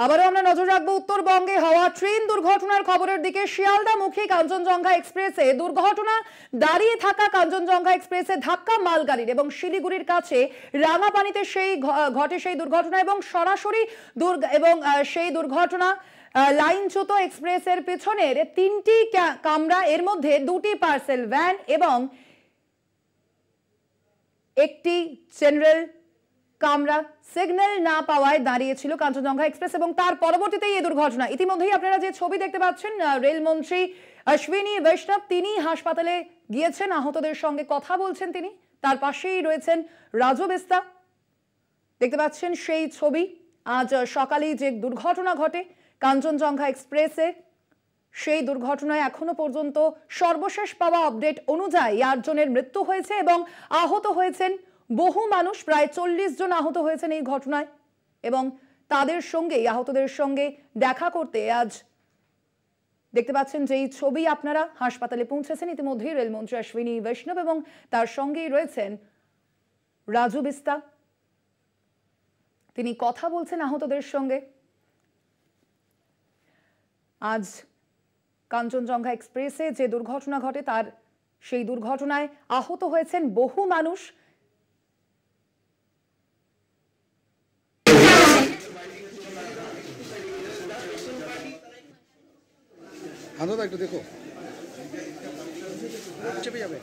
আবারও আমরা নজর রাখবো উত্তরবঙ্গে হওয়া ট্রেন দুর্ঘটনার খবরের দিকে। শিয়ালদামুখী কাঞ্চনজঙ্ঘা এক্সপ্রেসে দুর্ঘটনা, দাঁড়িয়ে থাকা কাঞ্চনজঙ্ঘা এক্সপ্রেসে ধাক্কা মালগাড়ির এবং শিলিগুড়ির কাছে রাঙাপানিতে সেই দুর্ঘটনা এবং সরাসরি সেই দুর্ঘটনা লাইনচ্যুত এক্সপ্রেসের পেছনের 3টি কামরা, এর মধ্যে 2টি পার্সেল ভ্যান এবং একটি জেনারেল কামরা সিগন্যাল না পাওয়ায় দাঁড়িয়েছিল কাঞ্চনজঙ্ঘা এক্সপ্রেস এবং তার পরবর্তীতেই এই দুর্ঘটনা। ইতিমধ্যেই আপনারা যে ছবি দেখতে পাচ্ছেন, রেলমন্ত্রী অশ্বিনী বৈষ্ণব তিনি হাসপাতালে গিয়েছেন, আহতদের সঙ্গে কথা বলছেন তিনি। তার পাশেই রয়েছেন রাজু বিস্তা, দেখতে পাচ্ছেন সেই ছবি। আজ সকালেই যে দুর্ঘটনা ঘটে কাঞ্চনজঙ্ঘা এক্সপ্রেসে, সেই দুর্ঘটনায় এখনো পর্যন্ত সর্বশেষ পাওয়া আপডেট অনুযায়ী 8 জনের মৃত্যু হয়েছে এবং আহত হয়েছেন বহু মানুষ। প্রায় 40 জন আহত হয়েছেন এই ঘটনায় এবং তাদের সঙ্গে, আহতদের সঙ্গে দেখা করতে আজ দেখতে পাচ্ছেন যেই ছবি আপনারা, হাসপাতালে পৌঁছেছেন ইতিমধ্যেই রেলমন্ত্রী অশ্বিনী বৈষ্ণব এবং তার সঙ্গেই রয়েছেন রাজু বিস্তা। তিনি কথা বলছেন আহতদের সঙ্গে। আজ কাঞ্চনজঙ্ঘা এক্সপ্রেসে যে দুর্ঘটনা ঘটে সেই দুর্ঘটনায় আহত হয়েছেন বহু মানুষ। আনন্দ একটু দেখো, চেপে যাবে।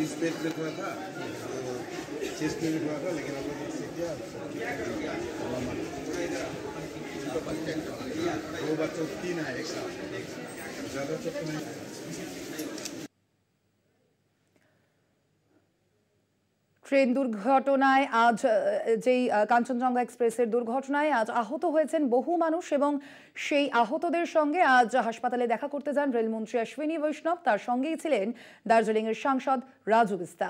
इस पेट में हुआ था, चेस्ट में भी हुआ था, लेकिन हम लोग इससे किया दो बच्चों 3 है एक साथ, ज़्यादा तो नहीं। ট্রেন দুর্ঘটনায় আজ যেই কাঞ্চনজঙ্ঘা এক্সপ্রেসের দুর্ঘটনায় আজ আহত হয়েছেন বহু মানুষ এবং সেই আহতদের সঙ্গে আজ হাসপাতালে দেখা করতে যান রেলমন্ত্রী অশ্বিনী বৈষ্ণব। তার সঙ্গেই ছিলেন দার্জিলিংয়ের সাংসদ রাজু বিস্তা।